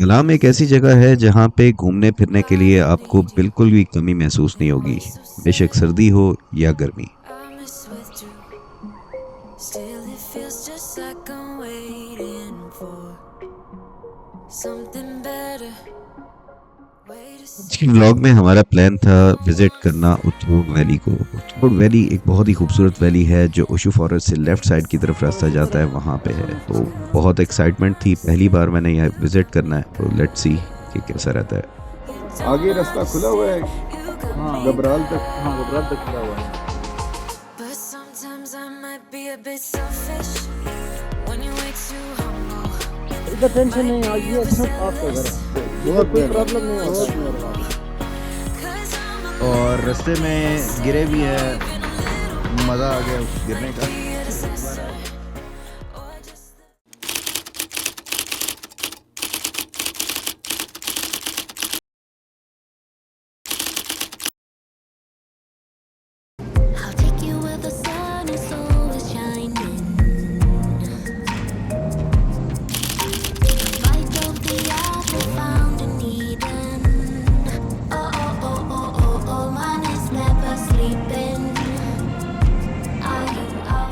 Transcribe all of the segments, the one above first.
कलाम एक ऐसी जगह है जहाँ पे घूमने फिरने के लिए आपको बिल्कुल भी कमी महसूस नहीं होगी, बेशक सर्दी हो या गर्मी। Still, it feels just like I'm waiting for something better. Way to आज के see व्लॉग में हमारा प्लान था विजिट करना उथरोड वैली को। उथरोड वैली एक बहुत ही खूबसूरत वैली है जो ओशू फॉरेस्ट से लेफ्ट साइड की तरफ रास्ता जाता है, वहाँ पे है। तो बहुत एक्साइटमेंट थी, पहली बार मैंने यहाँ विजिट करना है, तो लेट्स सी कि कैसा रहता है। आगे रास्ता खुला हुआ है हाँ घबराल तक। हाँ घबराहट तक खुला हुआ है। But sometimes I might be a bit selfish when you way too humble. इतना टेंशन नहीं, आज ये सब आपका घर है, बहुत कोई मेहरबानी, प्रॉब्लम नहीं बहुत होगा। मेहरबानी। 'Cause I'm a और रास्ते में गिरे भी है, मज़ा आ गया उस गिरने का। predecessor or just I'll take you where the sun is always shining. Light of the apple found in Eden. Oh, oh, oh, oh, oh, oh, man is never sleeping. Are you up?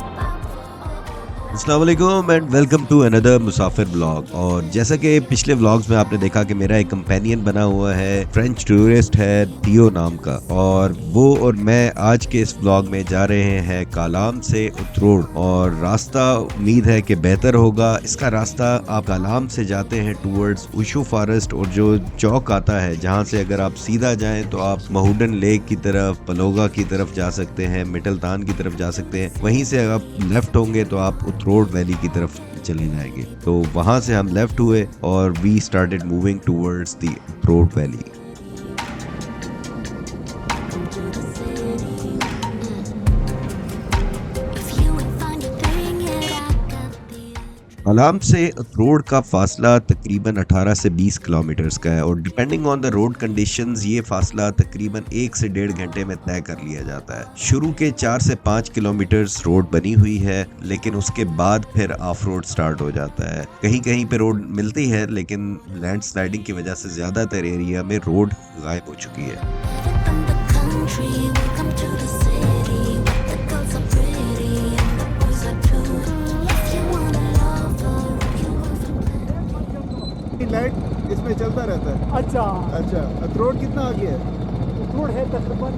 अस्सलाम वालेकुम and welcome to another Musafir vlog. और जैसा कि पिछले vlogs में आपने देखा कि मेरा एक कंपेनियन बना हुआ है, फ्रेंच टूरिस्ट है डियो नाम का, और वो और मैं आज के इस व्लॉग में जा रहे हैं कालाम से उतरोड़। और रास्ता उम्मीद है कि बेहतर होगा। इसका रास्ता आप कालाम से जाते हैं टूवर्ड्स उशू फॉरेस्ट, और जो चौक आता है जहाँ से अगर आप सीधा जाएं तो आप महूडन लेक की तरफ, पलोगा की तरफ जा सकते हैं, मिटलतान की तरफ जा सकते हैं। वहीं से अगर आप लेफ्ट होंगे तो आप उतरोड़ वैली की तरफ चले जाएंगे। तो वहां से हम लेफ्ट हुए और we started moving towards the Utror valley. If you would find a thing, yeah, I could be. Kalam से उतरोड़ का फासला तकरीबन 18 से 20 किलोमीटर का है, और depending on the road conditions ये फासला तकरीबन 1 से 1.5 घंटे में तय कर लिया जाता है। शुरू के 4 से 5 किलोमीटर रोड बनी हुई है, लेकिन उसके बाद फिर ऑफ रोड स्टार्ट हो जाता है। कहीं कहीं पे रोड मिलती है, लेकिन लैंडस्लाइडिंग की वजह से ज्यादातर एरिया में रोड गायब हो चुकी है। From the country, welcome to the city. The girls are pretty and the boys are too. If you want a lover, you will light इसमें चलता रहता है। अच्छा, अच्छा, रोड कितना आगे है? उतरोड़ है तकरीबन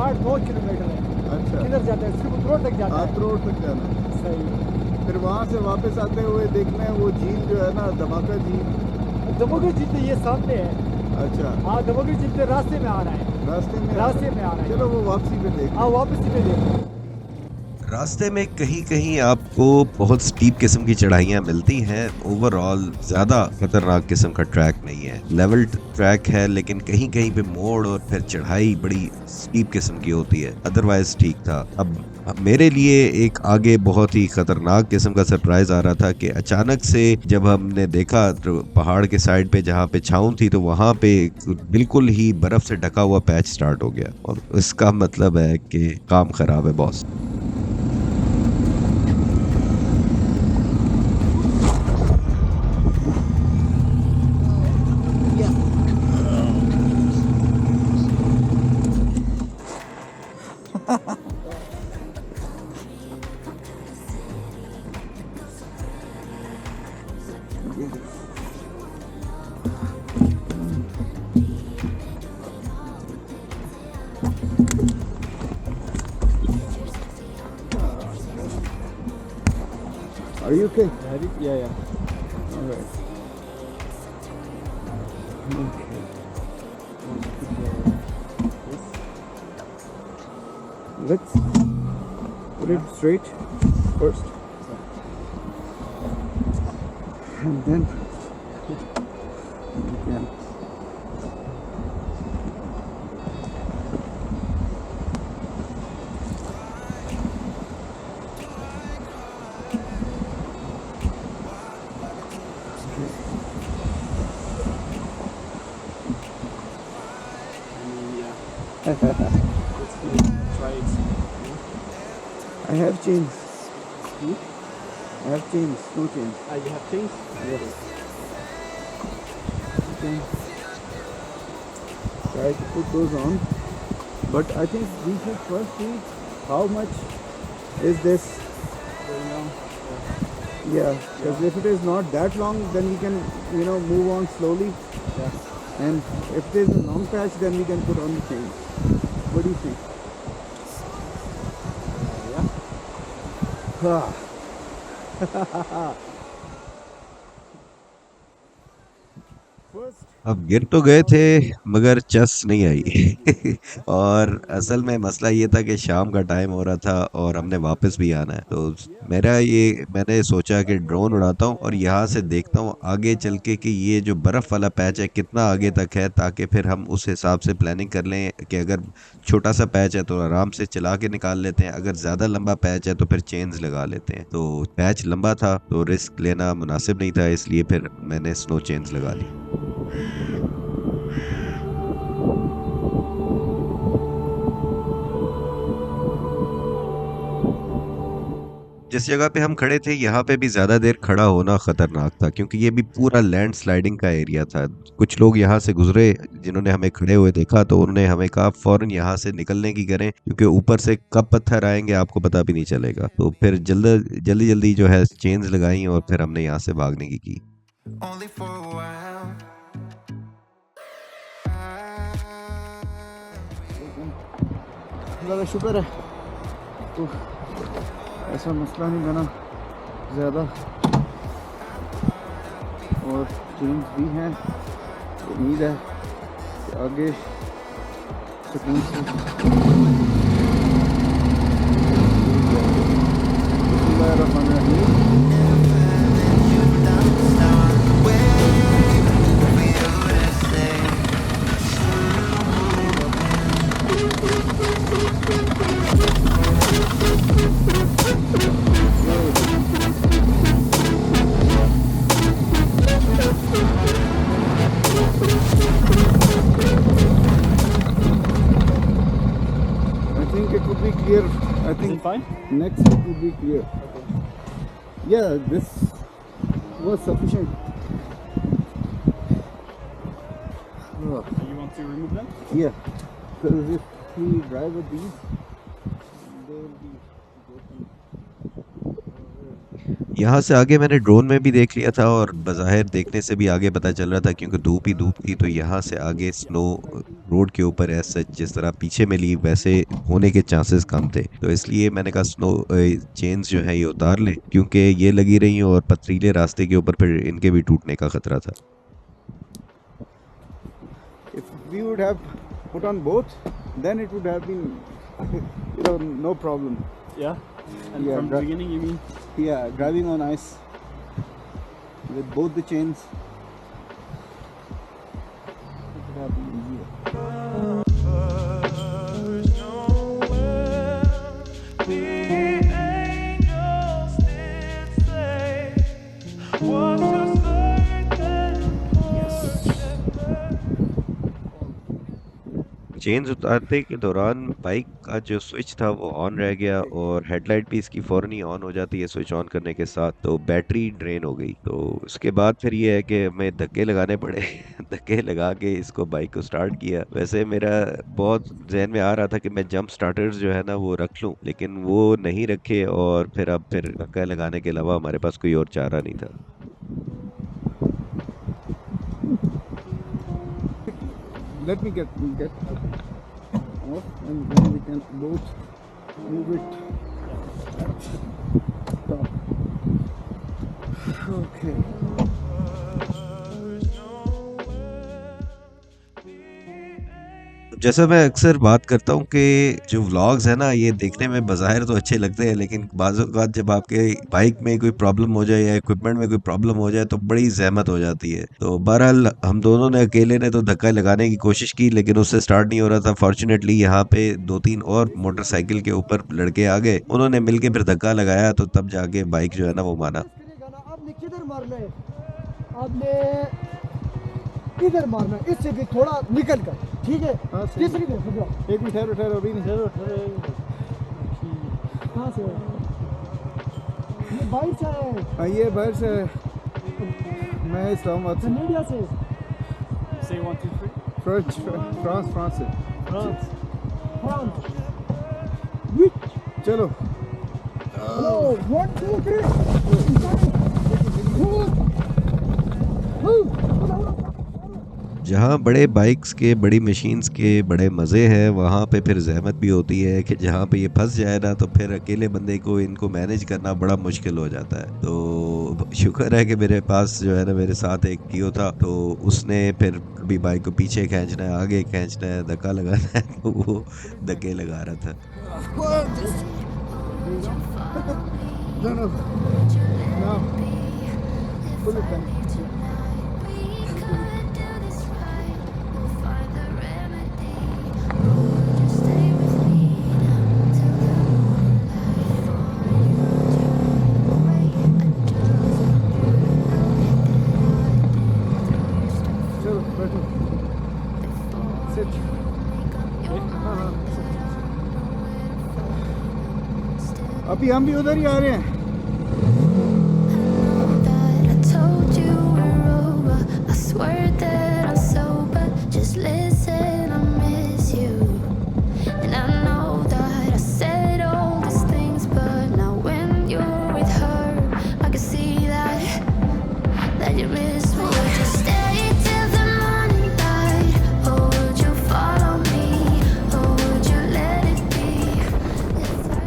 8-9 किलोमीटर है। अच्छा, किधर जाता है? सिर्फ उतरोड़ तक जाता है। रोड तक जाना है। सही। फिर वहाँ से वापस आते हुए देखना है वो झील जो है ना, धमाका झील। दमोगी जितने ये सामने है। अच्छा, हाँ, दमोगी जितने रास्ते में आ रहा है। रास्ते में आ रहा है। चलो वो वापसी पे देख। हाँ, वापस ही पे देखो। रास्ते में कहीं कहीं आपको बहुत स्टीप किस्म की चढ़ाइयाँ मिलती हैं। ओवरऑल ज़्यादा खतरनाक किस्म का ट्रैक नहीं है, लेवल ट्रैक है, लेकिन कहीं कहीं पे मोड़ और फिर चढ़ाई बड़ी स्टीप किस्म की होती है। अदरवाइज ठीक था। अब मेरे लिए एक आगे बहुत ही खतरनाक किस्म का सरप्राइज आ रहा था कि अचानक से जब हमने देखा तो पहाड़ के साइड पे जहाँ पे छाँव थी, तो वहाँ पे बिल्कुल ही बर्फ से ढका हुआ पैच स्टार्ट हो गया, और इसका मतलब है कि काम खराब है boss. Are you okay? Yeah. All right. Let's put it straight first, and then we can. Try it. I have chains. I have chains, two chains. You have things? Yes. can try to put those on, but I think we should first see how much is this going on. Yeah, because if it is not that long, then we can, you know, move on slowly. Yeah. And if there's a long patch, then we can put on the chain. What do you think? Yeah. Ah. First, अब गिर तो गए थे मगर चस नहीं आई और असल में मसला ये था कि शाम का टाइम हो रहा था और हमने वापस भी आना है, तो मैंने सोचा कि ड्रोन उड़ाता हूँ और यहाँ से देखता हूँ आगे चल के कि ये जो बर्फ़ वाला पैच है कितना आगे तक है, ताकि फिर हम उस हिसाब से प्लानिंग कर लें कि अगर छोटा सा पैच है तो आराम से चला के निकाल लेते हैं, अगर ज़्यादा लंबा पैच है तो फिर चेन्स लगा लेते हैं। तो पैच लंबा था तो रिस्क लेना मुनासिब नहीं था, इसलिए फिर मैंने स्नो चेन्स लगा ली। जिस जगह पे हम खड़े थे यहाँ पे भी ज़्यादा देर खड़ा होना ख़तरनाक था, क्योंकि ये भी पूरा लैंड स्लाइडिंग का एरिया था। कुछ लोग यहाँ से गुजरे जिन्होंने हमें खड़े हुए देखा, तो उन्होंने हमें कहा फ़ौरन यहाँ से निकलने की करें, क्योंकि ऊपर से कब पत्थर आएंगे आपको पता भी नहीं चलेगा। तो फिर जल्दी जल्दी जो है चेन्स लगाई और फिर हमने यहाँ से भागने की। Only for a while. ज़्यादा शुक्र है तो ऐसा मसला नहीं बना ज़्यादा, और चेंज भी हैं। उम्मीद है कि आगे सुकून से it would be clear. I Is it think fine? next it would be clear. Yeah, this was sufficient. Oh, You want to remove them? yeah, because if we drive with these, they will be broken. यहाँ से आगे मैंने drone में भी देख लिया था और बज़ाहिर देखने से भी आगे पता चल रहा था, क्योंकि धूप ही धूप थी, तो यहाँ से आगे स्नो रोड के ऊपर ऐसा जिस तरह पीछे में ली वैसे होने के चांसेस कम थे। तो इसलिए मैंने कहा स्नो चेन्स जो है ये उतार लें, क्योंकि ये लगी रही और पथरीले रास्ते के ऊपर फिर इनके भी टूटने का खतरा था। If we would have put on both, then it would have been, no problem. Yeah. And Yeah, from the beginning, you mean? Yeah, driving on ice with both the chains, it would have been easier. Chains उतारते के दौरान bike का जो switch था वो on रह गया और हेडलाइट भी इसकी फ़ौरन ही ऑन हो जाती है स्विच ऑन करने के साथ, तो बैटरी ड्रेन हो गई। तो उसके बाद फिर ये है कि हमें धक्के लगाने पड़े धक्के लगा के इसको बाइक को स्टार्ट किया। वैसे मेरा बहुत जहन में आ रहा था कि मैं जंप स्टार्टर्स जो है ना वो रख लूँ, लेकिन वो नहीं रखे और फिर धक्का लगाने के अलावा हमारे पास कोई और चारा नहीं था। Let me get off, and then we can both move it. Stop. Okay. जैसा मैं अक्सर बात करता हूँ कि जो व्लॉग्स है ना ये देखने में बज़ाहिर तो अच्छे लगते हैं, लेकिन बाज़ औक़ात जब आपके बाइक में कोई प्रॉब्लम हो जाए या इक्विपमेंट में कोई प्रॉब्लम हो जाए तो बड़ी ज़हमत हो जाती है। तो बहरहाल हम दोनों ने अकेले ने तो धक्का लगाने की कोशिश की, लेकिन उससे स्टार्ट नहीं हो रहा था। फॉर्चुनेटली यहाँ पे 2-3 और मोटरसाइकिल के ऊपर लड़के आ गए, उन्होंने मिल के फिर धक्का लगाया, तो तब जाके बाइक जो है ना वो माना। आपने किधर मारना है? आपने किधर मारना है? इससे भी थोड़ा निकल कर, ठीक है? हाँ, सही। तीसरी तरफ एक मिनट ठहरो अभी नहीं। कहाँ से है? ये बाहर से है। हाँ, ये बाहर से है। मैं इस्लामाबाद से। इंडिया से। Say 1, 2, 3. फ्रेंच फ्रांस फ्रांस से France. France. Which? चलो Oh, 1, 2, 3. जहाँ बड़े बाइक्स के बड़ी मशीन्स के बड़े मज़े हैं वहाँ पे फिर जहमत भी होती है कि जहाँ पे ये फंस जाए ना तो फिर अकेले बंदे को इनको मैनेज करना बड़ा मुश्किल हो जाता है। तो शुक्र है कि मेरे पास जो है ना मेरे साथ एक टियो था, तो उसने फिर कभी बाइक को पीछे खींचना है, आगे खींचना है, धक्का लगाना है, तो वो धक्के लगा रहा था। no no no pull it back चलो बैठो sit हाँ अभी हम भी उधर ही आ रहे हैं I told you we're over. I swear that I'm sober. Just listen, I miss you. And I know that I said all these things, but now when you're with her, I can see that you miss me. Would you stay till the morning light, or would you follow me, or would you let it be? If I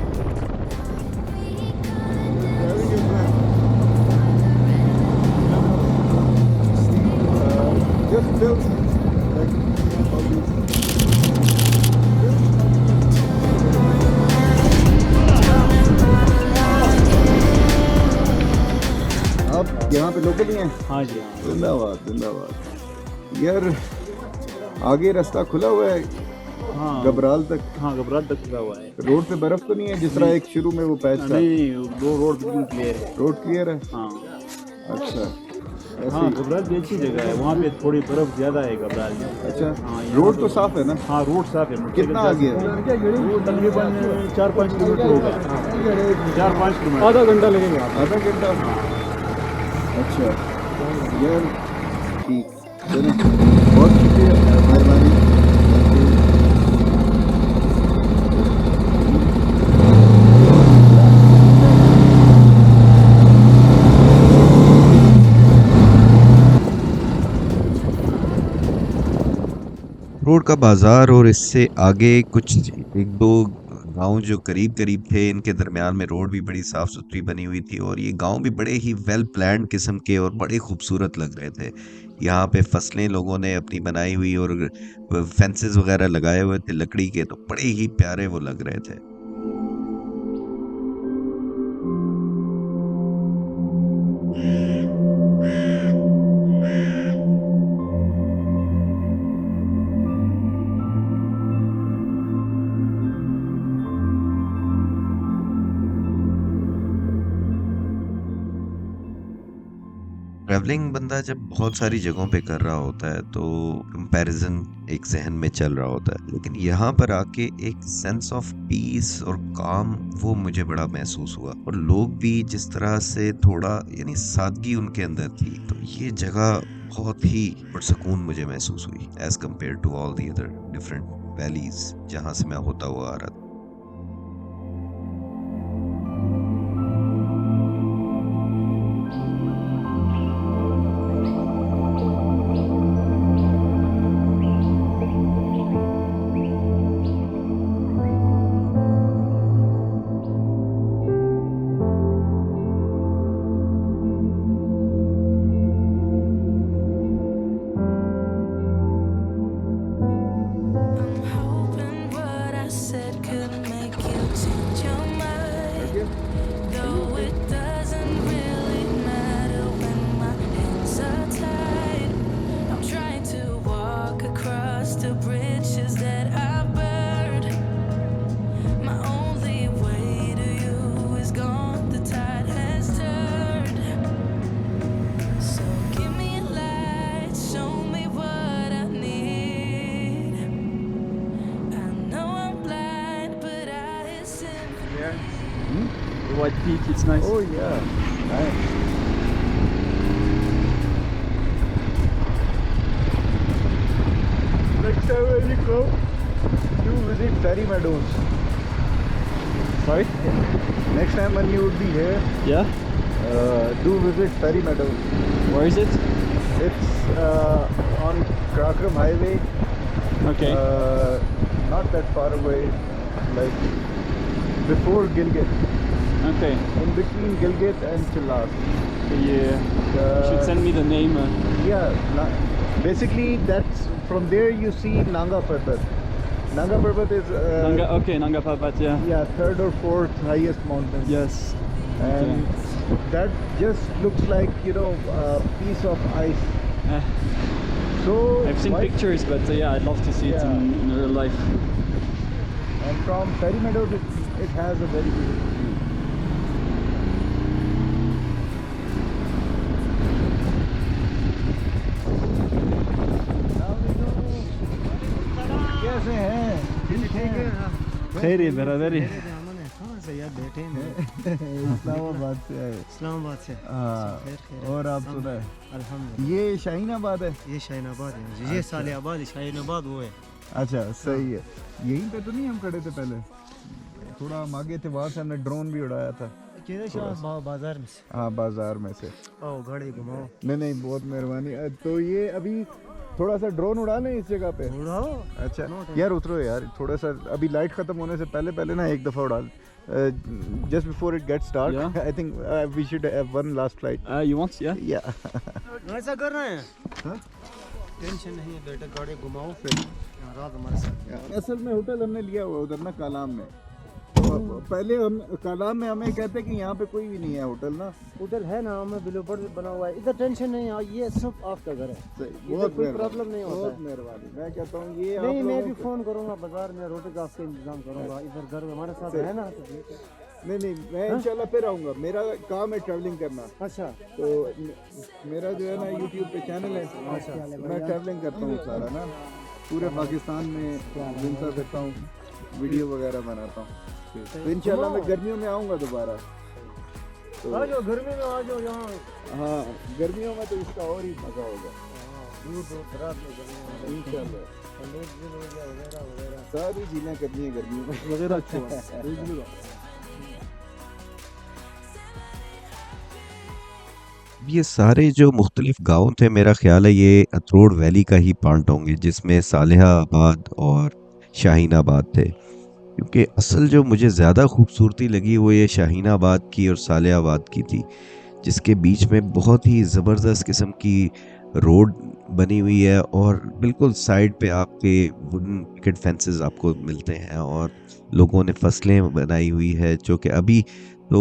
leave tonight, we could Very good man. Just build like all these. आप यहाँ पे local ही हैं हाँ जी, हाँ. जिंदाबाद जिंदाबाद यार आगे रास्ता खुला हुआ है हाँ. घबराल तक हाँ, घबराहट तक खुला हुआ है. रोड पे बर्फ तो नहीं है जिस तरह एक शुरू में वो पैच था नहीं, वो रोड बिल्कुल क्लियर है. रोड क्लियर है हाँ. अच्छा हाँ, ऐसे घबराहट भी अच्छी जगह है. वहाँ पे थोड़ी बर्फ ज़्यादा है घबराहट में. अच्छा हाँ, यहाँ रोड तो साफ है ना हाँ, रोड साफ है. कितना आगे है वो तकरीबन 4-5 किलोमीटर होगा. 4-5 किलोमीटर. आधा घंटा लगेगा आधा घंटा अच्छा यार ठीक चलो बहुत शुक्रिया मेहरबानी रोड का बाजार और इससे आगे कुछ एक दो गांव जो करीब करीब थे, इनके दरमियान में रोड भी बड़ी साफ सुथरी बनी हुई थी और ये गांव भी बड़े ही वेल प्लान्ड किस्म के और बड़े खूबसूरत लग रहे थे। यहाँ पे फसलें लोगों ने अपनी बनाई हुई और फेंसेस वगैरह लगाए हुए थे लकड़ी के, तो बड़े ही प्यारे वो लग रहे थे। ट्रैवलिंग बंदा जब बहुत सारी जगहों पे कर रहा होता है तो कंपैरिजन एक जहन में चल रहा होता है, लेकिन यहाँ पर आके एक सेंस ऑफ पीस और काम वो मुझे बड़ा महसूस हुआ। और लोग भी जिस तरह से थोड़ा यानी सादगी उनके अंदर थी, तो ये जगह बहुत ही सुकून मुझे महसूस हुई as compare to all the other different valleys जहाँ से मैं होता हुआ आ रहा था। hoping what I said could make you change your mind. Though it doesn't really matter when my hands are tied. I'm trying to walk across the bridges that I burned. My only way to you is gone, the tide has turned. So give me a light, show me what I need. I know I'm blind, but I listen. The White Peak, it's nice. oh yeah nice next time when you come, do visit Ferry Meadows. Sorry? Next time when you would be here, Yeah? do visit Ferry Meadows. Where is it? It's on Karakoram Highway. Okay. Not that far away, like before Gilgit, Okay. in between Gilgit and Chilas. Yeah. You should send me the name. Yeah, basically that's from there you see Nanga Parbat. Nanga Parbat is Nanga Parbat, yeah. yeah, third or fourth highest mountain. Yes. And that just looks like, you know, a piece of ice. Uh, So I've seen white- pictures, but yeah, I'd love to see it Yeah. in real life. And from Ferry Meadows, it has a very beautiful view. कैसे हैं? ठीक हैं? Khairy, brother. कहाँ से यार बैठे हैं इस्लामाबाद से आए। इस्लामाबाद से हाँ, खैर खैर और आप सुनाए? अल्हम्दुलिल्लाह ये शाहीनाबाद है। ये शाहीनाबाद है ये सालियाबाद शाहीनाबाद वो है अच्छा सही है। यहीं पे तो नहीं हम खड़े थे पहले, थोड़ा हम आगे थे, वहाँ से हमने ड्रोन भी उड़ाया था। किधर से बाजार में से हाँ बाजार में से। आओ गाड़ी घुमाओ नहीं नहीं बहुत मेहरबानी। तो ये अभी थोड़ा सा ड्रोन उड़ा लें इस जगह पे। उड़ाओ अच्छा यार उतरो यार, थोड़ा सा अभी लाइट खत्म होने से पहले ना एक दफ़ा उड़ा, just before it get start. Yeah. I think we should have one last flight. You want? Yeah? या ऐसा कर रहे हैं हाँ? टेंशन नहीं है बेटा गाड़ी घुमाओ फिर रात हमारे साथ असल में होटल हमने लिया हुआ उधर ना कालाम में। तो पहले हम कालाम में हमें कहते कि यहाँ पे कोई भी नहीं है होटल ना। होटल है ना हमें बिलोबर बना हुआ है इधर टेंशन नहीं है ये सब आपका घर है बहुत कोई मेहरबानी, प्रॉब्लम नहीं होता बहुत है। मेहरबानी। मैं कहता हूँ ये नहीं आप मैं लोगों भी को- फोन करूंगा बाजार में रोटी का आपका इंतजाम करूंगा इधर घर हमारे साथ है ना तो ठीक है। नहीं मैं इंशाल्लाह फिर आऊँगा। मेरा काम है ट्रैवलिंग करना। अच्छा तो मेरा जो है ना यूट्यूब पे चैनल है, मैं ट्रैवलिंग करता हूँ सारा ना, पूरे पाकिस्तान में घूमता फिरता हूँ, वीडियो वगैरह बनाता हूँ। तो इंशाल्लाह मैं गर्मियों में आऊँगा दोबारा। तो आ जाओ गर्मी में आ जाओ यहाँ हाँ गर्मियों में तो इसका और ही मज़ा होगा दूर दूर दराज में गर्मी में इंशाल्लाह। पंडित जी वगैरह वगैरह सारी झीलें करनी है गर्मियों में। वगैरह अच्छा। ये सारे जो मुख्तलिफ गांव थे, मेरा ख्याल है ये अतरोड़ वैली का ही पार्ट होंगे, जिसमें सालेहाबाद और शाहीनाबाद थे। क्योंकि असल जो मुझे ज़्यादा खूबसूरती लगी वो ये शाहीनाबाद की और सालेहाबाद की थी, जिसके बीच में बहुत ही ज़बरदस्त किस्म की रोड बनी हुई है और बिल्कुल साइड पे आपके वुडन पिकेट फेंसेस आपको मिलते हैं और लोगों ने फसलें बनाई हुई है, जो कि अभी तो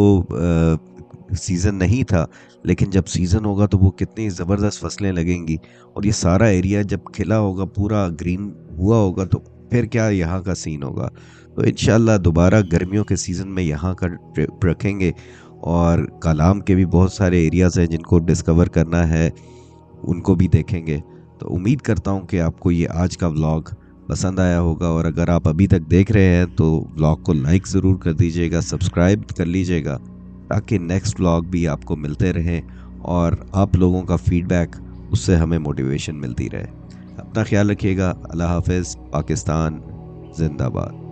सीज़न नहीं था, लेकिन जब सीज़न होगा तो वो कितनी ज़बरदस्त फसलें लगेंगी और ये सारा एरिया जब खिला होगा, पूरा ग्रीन हुआ होगा, तो फिर क्या यहाँ का सीन होगा। तो इंशाल्लाह दोबारा गर्मियों के सीज़न में यहाँ का ट्रिप रखेंगे और कालाम के भी बहुत सारे एरियाज़ हैं जिनको डिस्कवर करना है, उनको भी देखेंगे। तो उम्मीद करता हूँ कि आपको ये आज का व्लॉग पसंद आया होगा, और अगर आप अभी तक देख रहे हैं तो व्लॉग को लाइक ज़रूर कर दीजिएगा, सब्सक्राइब कर लीजिएगा, ताकि नेक्स्ट व्लॉग भी आपको मिलते रहें और आप लोगों का फीडबैक, उससे हमें मोटिवेशन मिलती रहे। अपना ख्याल रखिएगा। अल्लाह हाफ़िज़। पाकिस्तान जिंदाबाद।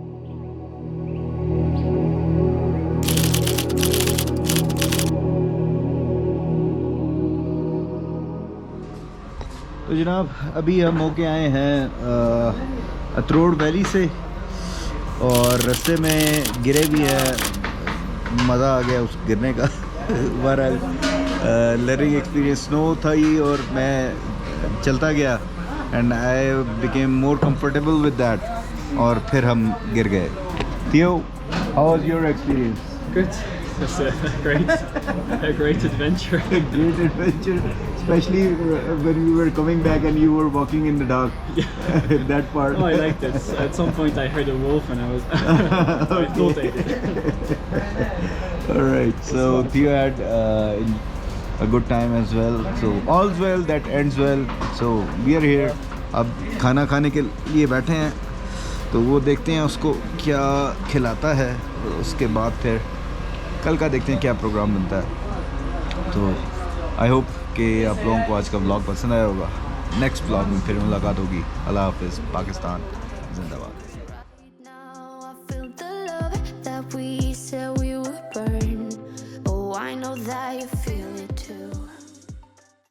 तो जनाब अभी हम होके आए हैं अतरोड़ वैली से, और रास्ते में गिरे भी है, मज़ा आ गया उस गिरने का। बहरहाल लर्निंग एक्सपीरियंस स्नो था ही, और मैं चलता गया and I became more comfortable with that, और फिर हम गिर गए। थियो, how was your experience? Good. It's a great adventure. Great adventure, especially when we were coming back and you were walking in the dark. That part. Oh, I liked it. At some point, I heard a wolf, and I was. I thought I did. All right. So Theo had a good time as well. So all's well that ends well. So we are here. अब खाना खाने के लिए बैठे हैं, तो वो देखते हैं उसको क्या खिलाता है, उसके बाद फिर कल का देखते हैं क्या प्रोग्राम बनता है। तो आई होप कि आप लोगों को आज का व्लॉग पसंद आया होगा। नेक्स्ट ब्लॉग में फिर मुलाकात होगी। अल्लाह हाफिज़। पाकिस्तान जिंदाबाद।